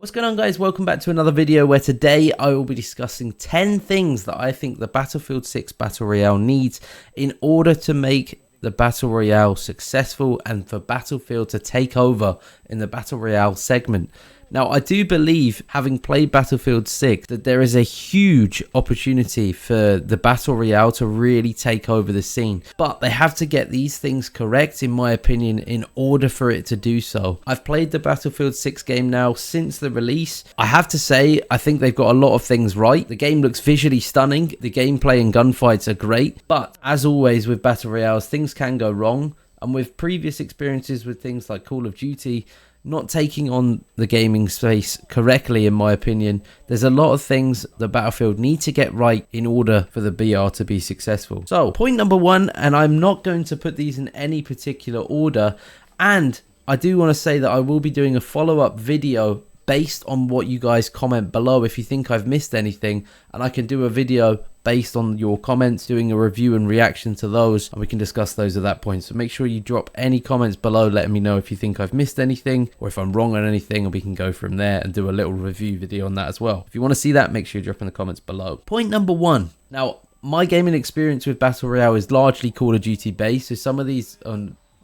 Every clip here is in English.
What's going on, guys? Welcome back to another video where today I will be discussing 10 things that I think the Battlefield 6 Battle Royale needs in order to make the Battle Royale successful and for Battlefield to take over in the Battle Royale segment. Now, I do believe, having played Battlefield 6, that there is a huge opportunity for the Battle Royale to really take over the scene. But they have to get these things correct, in my opinion, in order for it to do so. I've played the Battlefield 6 game now since the release. I have to say, I think they've got a lot of things right. The game looks visually stunning. The gameplay and gunfights are great. But, as always with Battle Royales, things can go wrong. And with previous experiences with things like Call of Duty not taking on the gaming space correctly, in my opinion, there's a lot of things the Battlefield need to get right in order for the BR to be successful. So, point number one, and I'm not going to put these in any particular order, and I do want to say that I will be doing a follow-up video based on what you guys comment below if you think I've missed anything, and I can do a video based on your comments, doing a review and reaction to those, and we can discuss those at that point. So make sure you drop any comments below letting me know if you think I've missed anything or if I'm wrong on anything, and we can go from there and do a little review video on that as well. If you want to see that, make sure you drop in the comments below. Point number one. Now, my gaming experience with Battle Royale is largely Call of Duty based, so some of these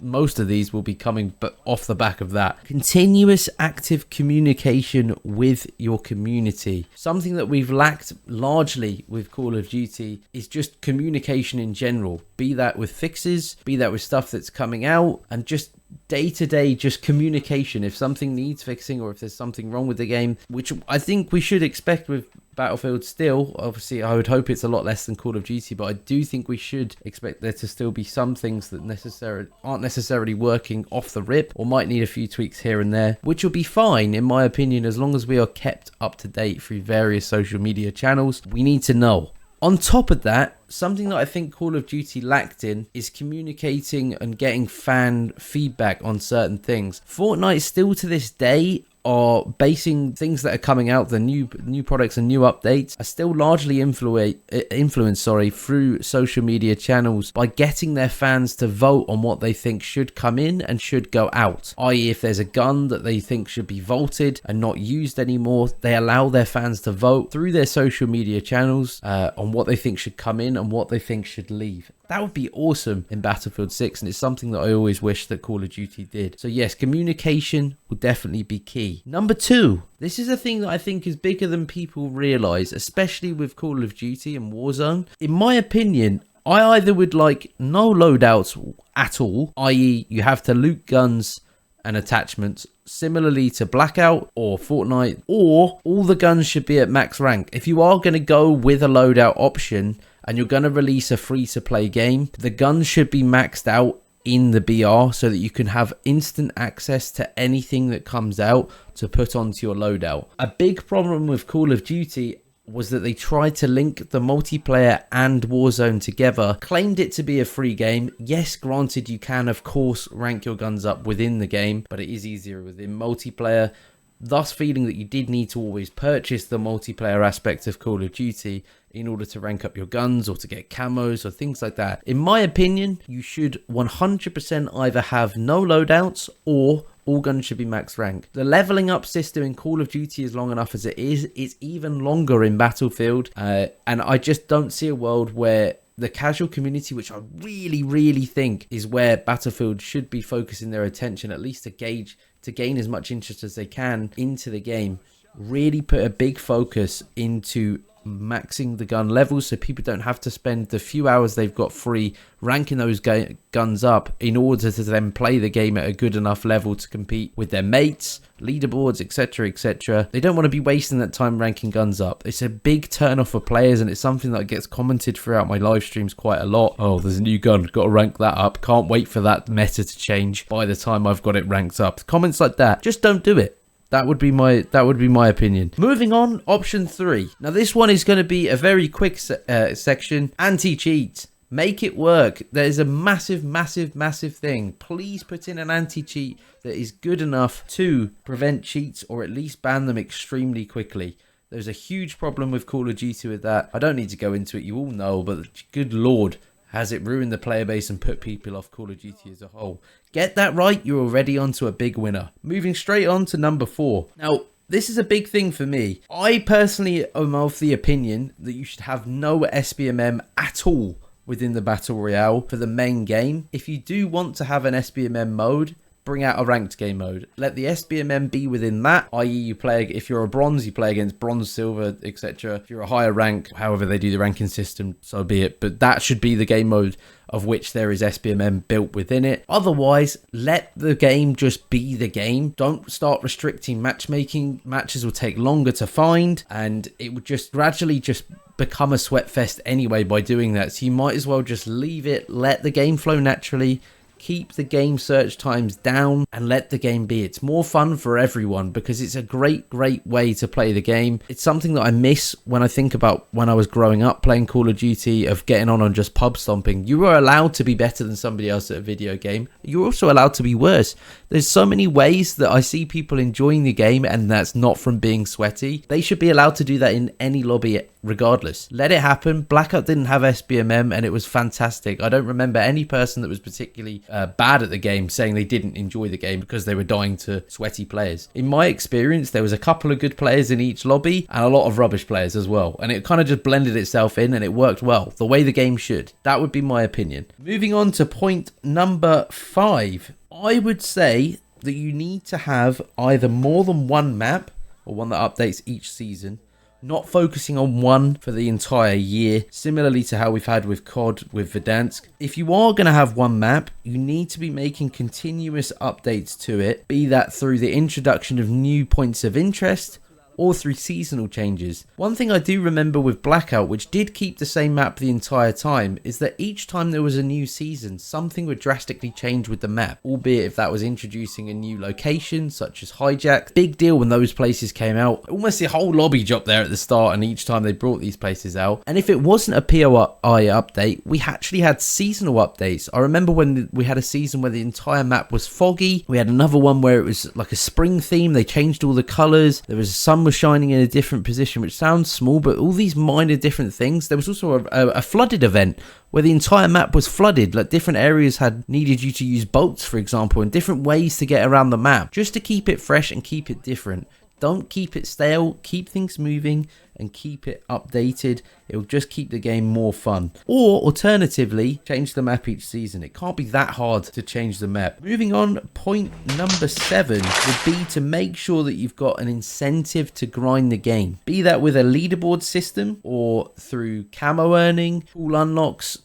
most of these will be coming off the back of that. Continuous active communication with your community. Something that we've lacked largely with Call of Duty is just communication in general. Be that with fixes, be that with stuff that's coming out, and just day-to-day just communication. If something needs fixing or if there's something wrong with the game, which I think we should expect with Battlefield still. Obviously, I would hope it's a lot less than Call of Duty, but I do think we should expect there to still be some things that aren't necessarily working off the rip or might need a few tweaks here and there, which will be fine, in my opinion, as long as we are kept up to date through various social media channels. We need to know. On top of that, something that I think Call of Duty lacked in is communicating and getting fan feedback on certain things. Fortnite still to this day are basing things that are coming out, the new products and new updates are still largely influenced through social media channels by getting their fans to vote on what they think should come in and should go out. I.e., if there's a gun that they think should be vaulted and not used anymore, they allow their fans to vote through their social media channels on what they think should come in and what they think should leave. That would be awesome in Battlefield 6, and it's something that I always wish that Call of Duty did. So yes, communication will definitely be key. Number two, this is a thing that I think is bigger than people realise, especially with Call of Duty and Warzone. In my opinion, I either would like no loadouts at all, i.e. you have to loot guns and attachments similarly to Blackout or Fortnite, or all the guns should be at max rank. If you are going to go with a loadout option and you're going to release a free-to-play game, the guns should be maxed out in the BR so that you can have instant access to anything that comes out to put onto your loadout. A big problem with Call of Duty was that they tried to link the multiplayer and Warzone together, claimed it to be a free game. Yes, granted, you can of course rank your guns up within the game, but it is easier within multiplayer, thus feeling that you did need to always purchase the multiplayer aspect of Call of Duty in order to rank up your guns or to get camos or things like that. In my opinion, you should 100% either have no loadouts or all guns should be max rank. The leveling up system in Call of Duty is long enough as it is. It's even longer in Battlefield. And I just don't see a world where the casual community, which I really think is where Battlefield should be focusing their attention, at least to gain as much interest as they can into the game, really put a big focus into maxing the gun levels so people don't have to spend the few hours they've got free ranking those guns up in order to then play the game at a good enough level to compete with their mates, leaderboards, etc. They don't want to be wasting that time ranking guns up. It's a big turn off for players, and it's something that gets commented throughout my live streams quite a lot. Oh, there's a new gun, got to rank that up, can't wait for that meta to change by the time I've got it ranked up. Comments like that, just don't do it. That would be my opinion. Moving on, option 3. Now this one is going to be a very quick section. Anti-cheat. Make it work. There's a massive thing. Please put in an anti-cheat that is good enough to prevent cheats or at least ban them extremely quickly. There's a huge problem with Call of Duty with that. I don't need to go into it. You all know, but good lord, has it ruined the player base and put people off Call of Duty as a whole. Get that right, you're already onto a big winner. Moving straight on to number 4. Now, This is a big thing for me. I personally am of the opinion that you should have no SBMM at all within the Battle Royale for the main game. If you do want to have an SBMM mode, bring out a ranked game mode. Let the SBMM be within that, i.e. you play, if you're a bronze, you play against bronze, silver, etc. If you're a higher rank, however they do the ranking system, so be it. But that should be the game mode of which there is SBMM built within it. Otherwise, let the game just be the game. Don't start restricting matchmaking. Matches will take longer to find, and it would just gradually just become a sweat fest anyway by doing that. So you might as well just leave it, let the game flow naturally, keep the game search times down, and let the game be. It's more fun for everyone because it's a great way to play the game. It's something that I miss when I think about when I was growing up playing Call of Duty, of getting on just pub stomping. You were allowed to be better than somebody else at a video game. You're also allowed to be worse. There's so many ways that I see people enjoying the game, and that's not from being sweaty. They should be allowed to do that in any lobby regardless. Let it happen. Blackout didn't have SBMM and it was fantastic. I don't remember any person that was particularly bad at the game saying they didn't enjoy the game because they were dying to sweaty players. In my experience, there was a couple of good players in each lobby and a lot of rubbish players as well, and it kind of just blended itself in and it worked well, the way the game should. That would be my opinion. Moving on to point number 5, I would say that you need to have either more than one map, or one that updates each season, not focusing on one for the entire year, similarly to how we've had with COD with Verdansk. If you are going to have one map, you need to be making continuous updates to it, be that through the introduction of new points of interest or through seasonal changes. One thing I do remember with Blackout, which did keep the same map the entire time, is that each time there was a new season, something would drastically change with the map, albeit if that was introducing a new location, such as Hijack. Big deal when those places came out. Almost the whole lobby dropped there at the start, and each time they brought these places out. And if it wasn't a POI update, we actually had seasonal updates. I remember when we had a season where the entire map was foggy. We had another one where it was like a spring theme. They changed all the colours. There was some was shining in a different position, which sounds small, but all these minor different things. There was also a flooded event where the entire map was flooded. Like different areas had needed you to use boats, for example, and different ways to get around the map, just to keep it fresh and keep it different. Don't keep it stale, keep things moving and keep it updated. It'll just keep the game more fun. Or alternatively, change the map each season. It can't be that hard to change the map. Moving on, point number 7 would be to make sure that you've got an incentive to grind the game. Be that with a leaderboard system or through camo earning, tool unlocks,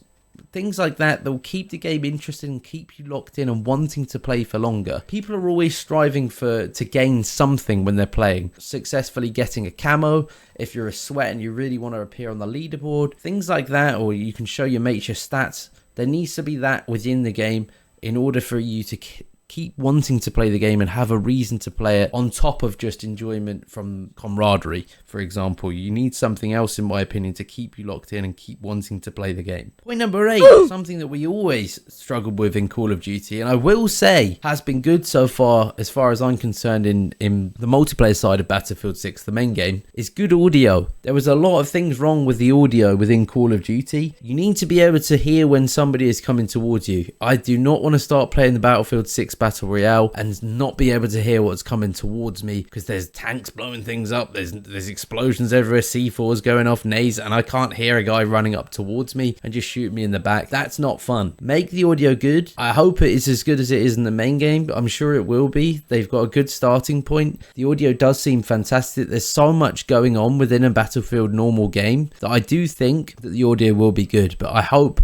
things like that will keep the game interesting and keep you locked in and wanting to play for longer. People are always striving to gain something when they're playing. Successfully getting a camo, if you're a sweat and you really want to appear on the leaderboard, things like that, or you can show your mates your stats. There needs to be that within the game in order for you to keep wanting to play the game and have a reason to play it, on top of just enjoyment from camaraderie. For example, you need something else, in my opinion, to keep you locked in and keep wanting to play the game. Point number 8, something that we always struggled with in Call of Duty, and I will say has been good so far as I'm concerned in the multiplayer side of Battlefield 6, the main game, is good audio. There was a lot of things wrong with the audio within Call of Duty. You need to be able to hear when somebody is coming towards you. I do not want to start playing the Battlefield 6 Battle Royale and not be able to hear what's coming towards me, because there's tanks blowing things up, there's explosions everywhere, C4s going off, nades, and I can't hear a guy running up towards me and just shoot me in the back. That's not fun. Make the audio good. I hope it is as good as it is in the main game. I'm sure it will be. They've got a good starting point. The audio does seem fantastic. There's so much going on within a Battlefield normal game that I do think that the audio will be good, but I hope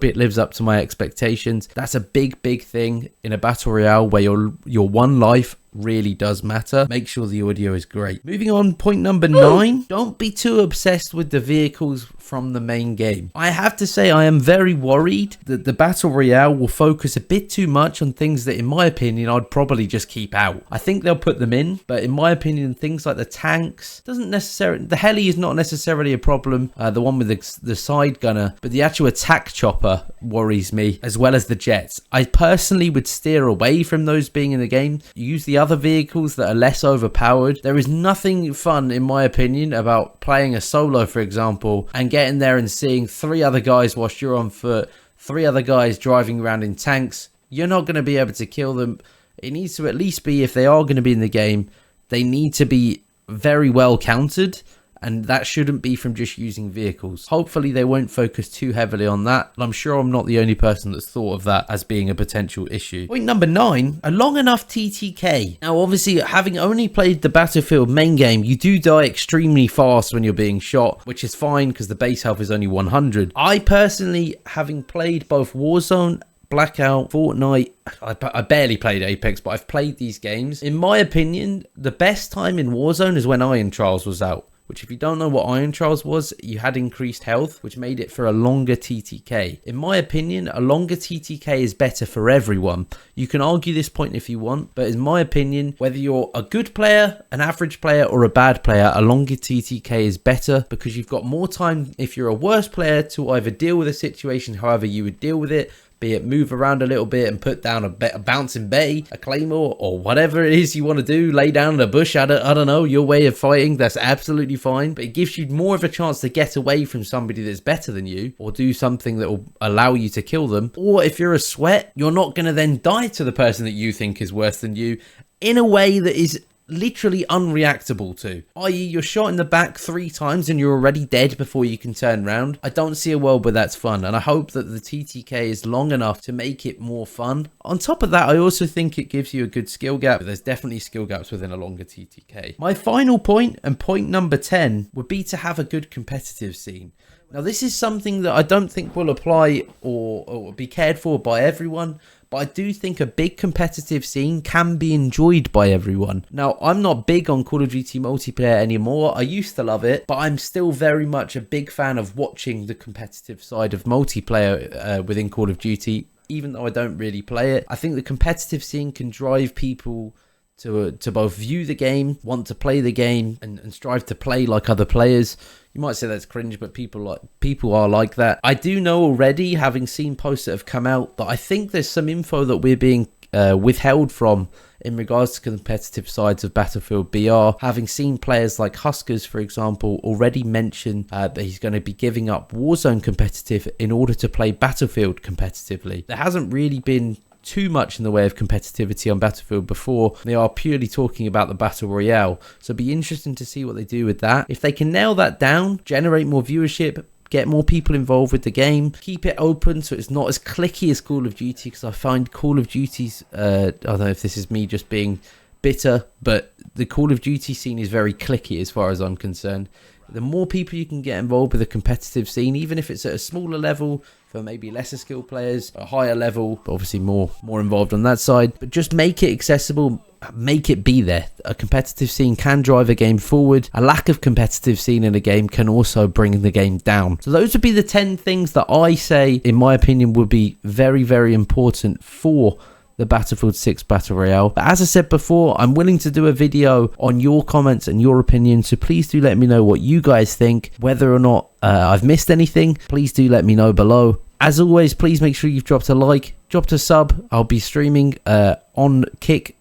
it lives up to my expectations. That's a big thing in a Battle Royale where your one life really does matter. Make sure the audio is great. Moving on, point number 9. Don't be too obsessed with the vehicles from the main game. I have to say I am very worried that the Battle Royale will focus a bit too much on things that, in my opinion, I'd probably just keep out. I think they'll put them in, but in my opinion, things like the tanks, the heli is not necessarily a problem, the one with the side gunner, but the actual attack chopper worries me, as well as the jets. I personally would steer away from those being in the game. Use the other vehicles that are less overpowered. There is nothing fun, in my opinion, about playing a solo, for example, and getting there and seeing 3 other guys whilst you're on foot, 3 other guys driving around in tanks. You're not going to be able to kill them. It needs to at least be, if they are going to be in the game, they need to be very well countered, and that shouldn't be from just using vehicles. Hopefully they won't focus too heavily on that. I'm sure I'm not the only person that's thought of that as being a potential issue. Point number 9, a long enough TTK. Now obviously, having only played the Battlefield main game, you do die extremely fast when you're being shot, which is fine because the base health is only 100. I personally, having played both Warzone, Blackout, Fortnite, I barely played Apex, but I've played these games. In my opinion, the best time in Warzone is when Iron Trials was out. Which, if you don't know what Iron Trials was, you had increased health, which made it for a longer TTK. In my opinion, a longer TTK is better for everyone. You can argue this point if you want, but in my opinion, whether you're a good player, an average player, or a bad player, a longer TTK is better because you've got more time if you're a worse player to either deal with a situation however you would deal with it, be it move around a little bit and put down a bouncing bay, a claymore, or whatever it is you want to do, lay down in a bush, I don't know, your way of fighting, that's absolutely fine. But it gives you more of a chance to get away from somebody that's better than you, or do something that will allow you to kill them. Or if you're a sweat, you're not going to then die to the person that you think is worse than you in a way that is literally unreactable to, i.e. you're shot in the back 3 times and you're already dead before you can turn around. I don't see a world where that's fun, and I hope that the TTK is long enough to make it more fun. On top of that, I also think it gives you a good skill gap. There's definitely skill gaps within a longer TTK. My final point, and point number 10, would be to have a good competitive scene. Now this is something that I don't think will apply or be cared for by everyone, but I do think a big competitive scene can be enjoyed by everyone. Now, I'm not big on Call of Duty multiplayer anymore. I used to love it, but I'm still very much a big fan of watching the competitive side of multiplayer within Call of Duty, even though I don't really play it. I think the competitive scene can drive people to both view the game, want to play the game, and strive to play like other players. You might say that's cringe, but people are like that. I do know already, having seen posts that have come out, that I think there's some info that we're being withheld from in regards to competitive sides of Battlefield BR. Having seen players like Huskers, for example, already mention that he's going to be giving up Warzone competitive in order to play Battlefield competitively. There hasn't really been too much in the way of competitivity on Battlefield before. They are purely talking about the Battle Royale, so it'll be interesting to see what they do with that. If they can nail that down, generate more viewership, get more people involved with the game, keep it open so it's not as clicky as Call of Duty, because I find Call of Duty's, I don't know if this is me just being bitter, but the Call of Duty scene is very clicky as far as I'm concerned. The more people you can get involved with a competitive scene, even if it's at a smaller level for maybe lesser skilled players, a higher level, but obviously more involved on that side, but just make it accessible, make it be there. A competitive scene can drive a game forward. A lack of competitive scene in a game can also bring the game down. So those would be the 10 things that I say, in my opinion, would be very, very important for the Battlefield 6 Battle Royale. But as I said before, I'm willing to do a video on your comments and your opinions, so please do let me know what you guys think. Whether or not I've missed anything, please do let me know below. As always, please make sure you've dropped a like, dropped a sub. I'll be streaming on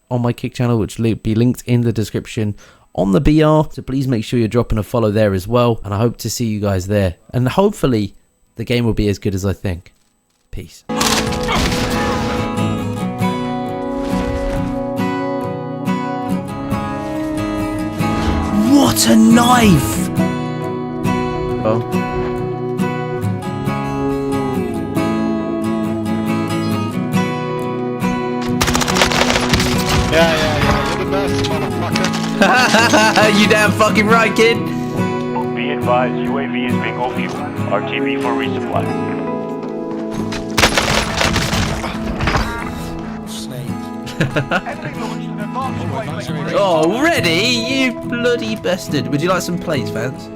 my Kick channel, which will be linked in the description on the BR, so please make sure you're dropping a follow there as well, and I hope to see you guys there, and hopefully the game will be as good as I think. Peace. What a knife! Oh. Yeah, you're the best, motherfucker. You damn fucking right, kid. Be advised, UAV is being off you. RTB for resupply. Oh, ready? You bloody bastard. Would you like some plates, Vance?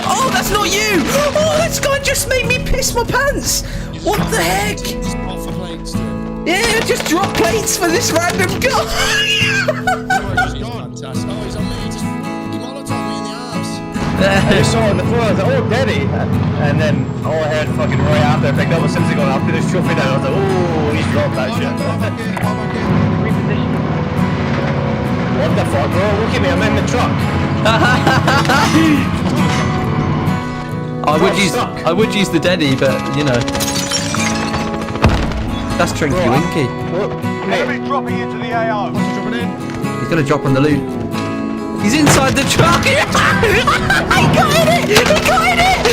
Oh, that's not you! Oh, this guy just made me piss my pants! What the heck? Yeah, just drop plates for this random guy! I just saw on the floor, I was like, oh, Daddy! And then all I heard fucking Roy after I picked up as soon as he got up to this trophy down, I was like, oh, he's dropped that shit. What the fuck, bro? Look at me, I'm in the truck. I would use the Deddy, but you know. That's Trinky Winky. Enemy dropping into the AO. He's gonna drop on the loot. He's inside the truck. He got in it. He got in it.